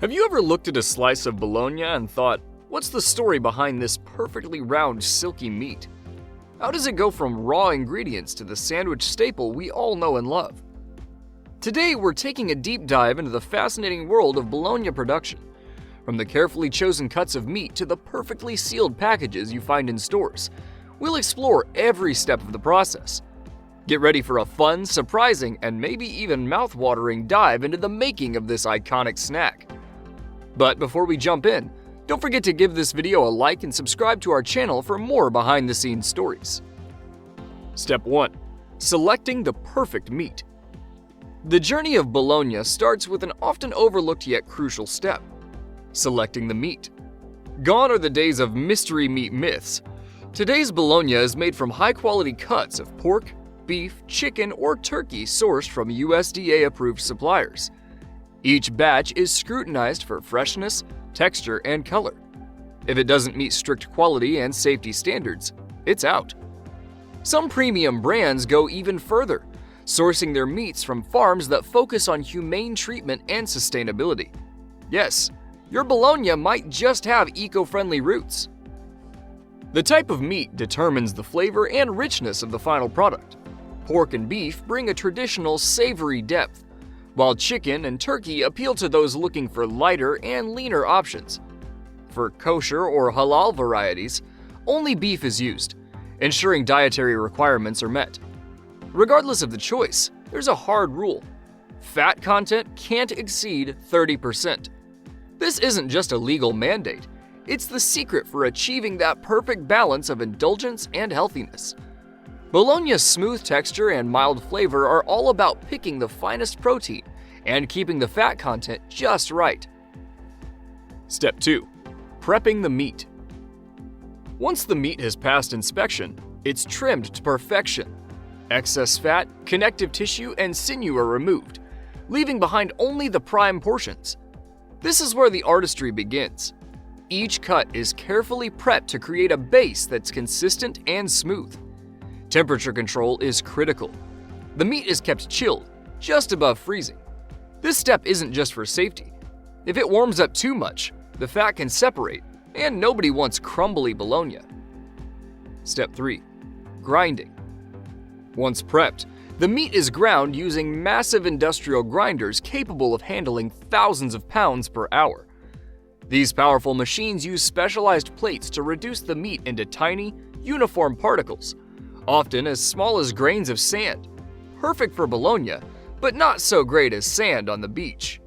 Have you ever looked at a slice of bologna and thought, what's the story behind this perfectly round, silky meat? How does it go from raw ingredients to the sandwich staple we all know and love? Today, we're taking a deep dive into the fascinating world of bologna production. From the carefully chosen cuts of meat to the perfectly sealed packages you find in stores, we'll explore every step of the process. Get ready for a fun, surprising, and maybe even mouth-watering dive into the making of this iconic snack. But before we jump in, don't forget to give this video a like and subscribe to our channel for more behind-the-scenes stories. Step 1. Selecting the perfect meat. The journey of bologna starts with an often overlooked yet crucial step: selecting the meat. Gone are the days of mystery meat myths. Today's bologna is made from high-quality cuts of pork, beef, chicken, or turkey sourced from USDA-approved suppliers. Each batch is scrutinized for freshness, texture, and color. If it doesn't meet strict quality and safety standards, it's out. Some premium brands go even further, sourcing their meats from farms that focus on humane treatment and sustainability. Yes, your bologna might just have eco-friendly roots. The type of meat determines the flavor and richness of the final product. Pork and beef bring a traditional savory depth, while chicken and turkey appeal to those looking for lighter and leaner options. For kosher or halal varieties, only beef is used, ensuring dietary requirements are met. Regardless of the choice, there's a hard rule: fat content can't exceed 30%. This isn't just a legal mandate, it's the secret for achieving that perfect balance of indulgence and healthiness. Bologna's smooth texture and mild flavor are all about picking the finest protein and keeping the fat content just right. Step 2. Prepping the meat. Once the meat has passed inspection, it's trimmed to perfection. Excess fat, connective tissue, and sinew are removed, leaving behind only the prime portions. This is where the artistry begins. Each cut is carefully prepped to create a base that's consistent and smooth. Temperature control is critical. The meat is kept chilled, just above freezing. This step isn't just for safety. If it warms up too much, the fat can separate, and nobody wants crumbly bologna. Step 3. Grinding. Once prepped, the meat is ground using massive industrial grinders capable of handling thousands of pounds per hour. These powerful machines use specialized plates to reduce the meat into tiny, uniform particles, often as small as grains of sand. Perfect for bologna, but not so great as sand on the beach.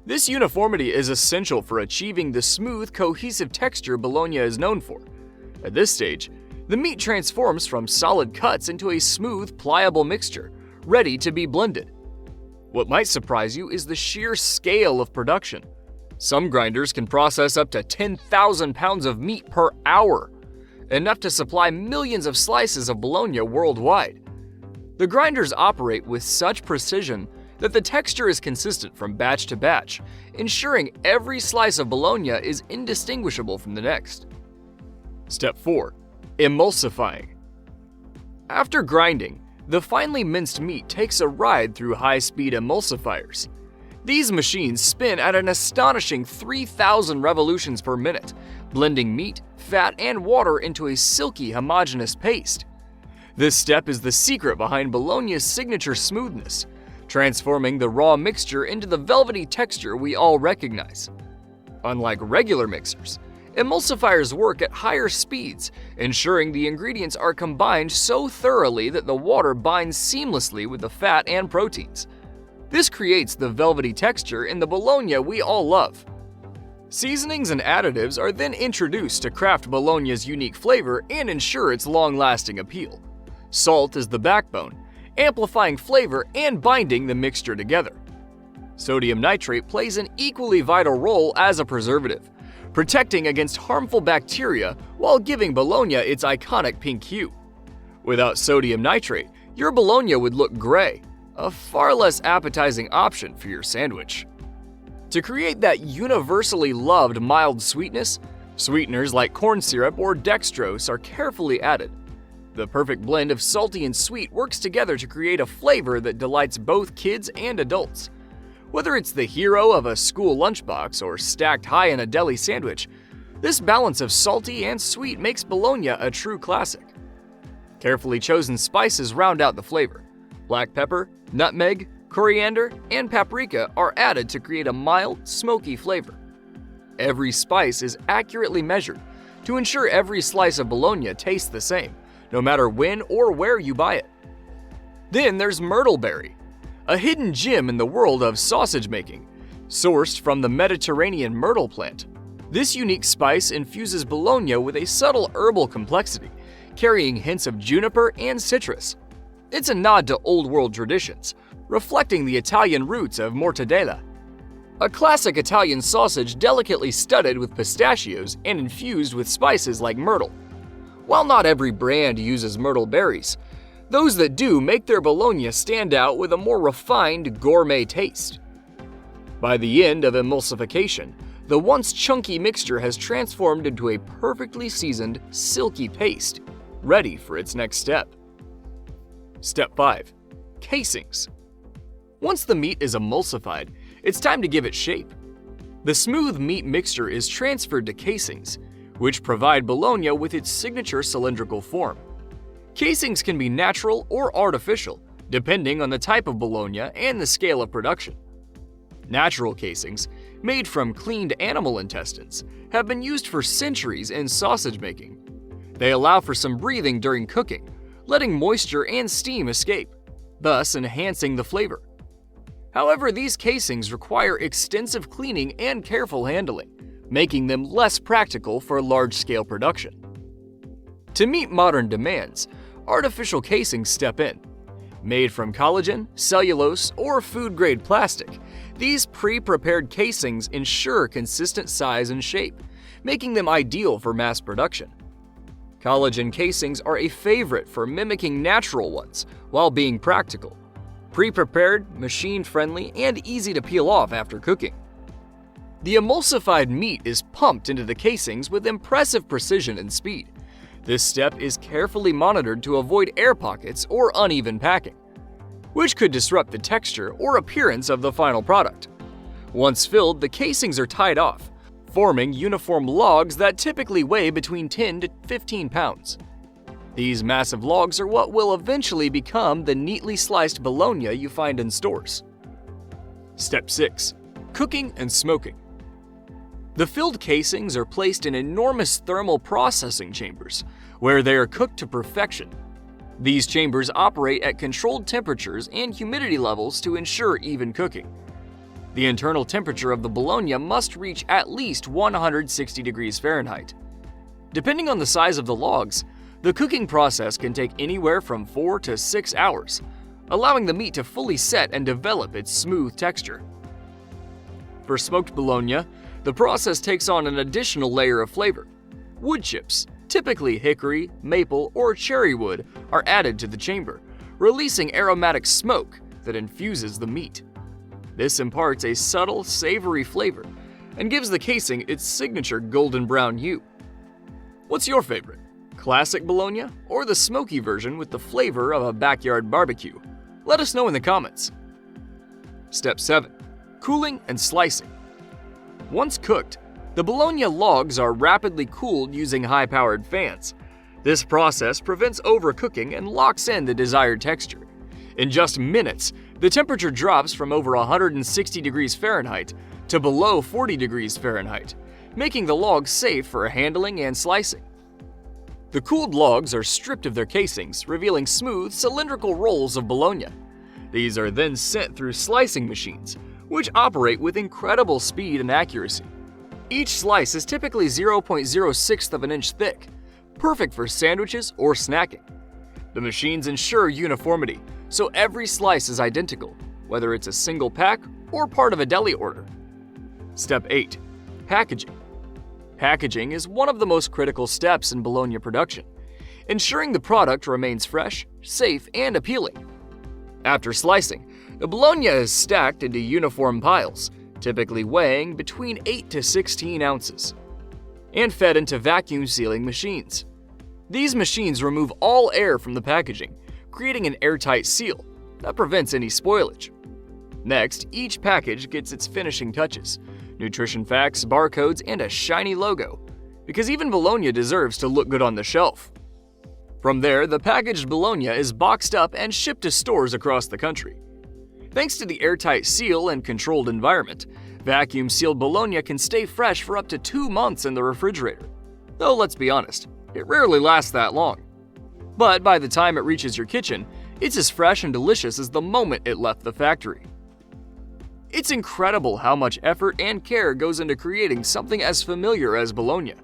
This uniformity is essential for achieving the smooth, cohesive texture bologna is known for. At this stage, the meat transforms from solid cuts into a smooth, pliable mixture, ready to be blended. What might surprise you is the sheer scale of production. Some grinders can process up to 10,000 pounds of meat per hour, enough to supply millions of slices of bologna worldwide. The grinders operate with such precision that the texture is consistent from batch to batch, ensuring every slice of bologna is indistinguishable from the next. Step 4. Emulsifying. After grinding, the finely minced meat takes a ride through high-speed emulsifiers. These machines spin at an astonishing 3,000 revolutions per minute, blending meat, fat, and water into a silky, homogeneous paste. This step is the secret behind bologna's signature smoothness, transforming the raw mixture into the velvety texture we all recognize. Unlike regular mixers, emulsifiers work at higher speeds, ensuring the ingredients are combined so thoroughly that the water binds seamlessly with the fat and proteins. This creates the velvety texture in the bologna we all love. Seasonings and additives are then introduced to craft bologna's unique flavor and ensure its long-lasting appeal. Salt is the backbone, amplifying flavor and binding the mixture together. Sodium nitrate plays an equally vital role as a preservative, protecting against harmful bacteria while giving bologna its iconic pink hue. Without sodium nitrate, your bologna would look gray, a far less appetizing option for your sandwich. To create that universally loved mild sweetness, sweeteners like corn syrup or dextrose are carefully added. The perfect blend of salty and sweet works together to create a flavor that delights both kids and adults. Whether it's the hero of a school lunchbox or stacked high in a deli sandwich, this balance of salty and sweet makes Bologna a true classic. Carefully chosen spices round out the flavor. Black pepper, nutmeg, coriander, and paprika are added to create a mild, smoky flavor. Every spice is accurately measured to ensure every slice of Bologna tastes the same, no matter when or where you buy it. Then there's myrtleberry, a hidden gem in the world of sausage making, sourced from the Mediterranean myrtle plant. This unique spice infuses Bologna with a subtle herbal complexity, carrying hints of juniper and citrus. It's a nod to old world traditions, reflecting the Italian roots of mortadella, a classic Italian sausage delicately studded with pistachios and infused with spices like myrtle. While not every brand uses myrtle berries, those that do make their Bologna stand out with a more refined, gourmet taste. By the end of emulsification, the once chunky mixture has transformed into a perfectly seasoned, silky paste, ready for its next step. Step 5. Casings. Once the meat is emulsified, it's time to give it shape. The smooth meat mixture is transferred to casings, which provide Bologna with its signature cylindrical form. Casings can be natural or artificial, depending on the type of Bologna and the scale of production. Natural casings, made from cleaned animal intestines, have been used for centuries in sausage making. They allow for some breathing during cooking, letting moisture and steam escape, thus enhancing the flavor. However, these casings require extensive cleaning and careful handling, making them less practical for large-scale production. To meet modern demands, artificial casings step in. Made from collagen, cellulose, or food-grade plastic, these pre-prepared casings ensure consistent size and shape, making them ideal for mass production. Collagen casings are a favorite for mimicking natural ones while being practical. Pre-prepared, machine-friendly, and easy to peel off after cooking. The emulsified meat is pumped into the casings with impressive precision and speed. This step is carefully monitored to avoid air pockets or uneven packing, which could disrupt the texture or appearance of the final product. Once filled, the casings are tied off, forming uniform logs that typically weigh between 10 to 15 pounds. These massive logs are what will eventually become the neatly sliced Bologna you find in stores. Step 6. Cooking and smoking. The filled casings are placed in enormous thermal processing chambers, where they are cooked to perfection. These chambers operate at controlled temperatures and humidity levels to ensure even cooking. The internal temperature of the Bologna must reach at least 160 degrees Fahrenheit. Depending on the size of the logs, the cooking process can take anywhere from 4 to 6 hours, allowing the meat to fully set and develop its smooth texture. For smoked Bologna, the process takes on an additional layer of flavor. Wood chips, typically hickory, maple, or cherry wood, are added to the chamber, releasing aromatic smoke that infuses the meat. This imparts a subtle, savory flavor and gives the casing its signature golden brown hue. What's your favorite? Classic Bologna or the smoky version with the flavor of a backyard barbecue? Let us know in the comments. Step 7. Cooling and slicing. Once cooked, the Bologna logs are rapidly cooled using high-powered fans. This process prevents overcooking and locks in the desired texture. In just minutes, the temperature drops from over 160 degrees Fahrenheit to below 40 degrees Fahrenheit, making the logs safe for handling and slicing. The cooled logs are stripped of their casings, revealing smooth, cylindrical rolls of Bologna. These are then sent through slicing machines, which operate with incredible speed and accuracy. Each slice is typically 0.06 of an inch thick, perfect for sandwiches or snacking. The machines ensure uniformity, so every slice is identical, whether it's a single pack or part of a deli order. Step 8. Packaging. Packaging is one of the most critical steps in Bologna production, ensuring the product remains fresh, safe, and appealing. After slicing, the Bologna is stacked into uniform piles, typically weighing between 8 to 16 ounces, and fed into vacuum sealing machines. These machines remove all air from the packaging, creating an airtight seal that prevents any spoilage. Next, each package gets its finishing touches: nutrition facts, barcodes, and a shiny logo. Because even Bologna deserves to look good on the shelf. From there, the packaged Bologna is boxed up and shipped to stores across the country. Thanks to the airtight seal and controlled environment, vacuum-sealed Bologna can stay fresh for up to 2 months in the refrigerator. Though let's be honest, it rarely lasts that long. But by the time it reaches your kitchen, it's as fresh and delicious as the moment it left the factory. It's incredible how much effort and care goes into creating something as familiar as Bologna.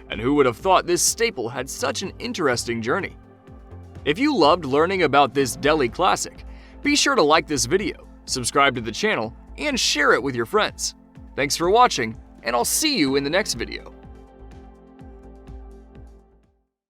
And who would have thought this staple had such an interesting journey? If you loved learning about this deli classic, be sure to like this video, subscribe to the channel, and share it with your friends. Thanks for watching, and I'll see you in the next video.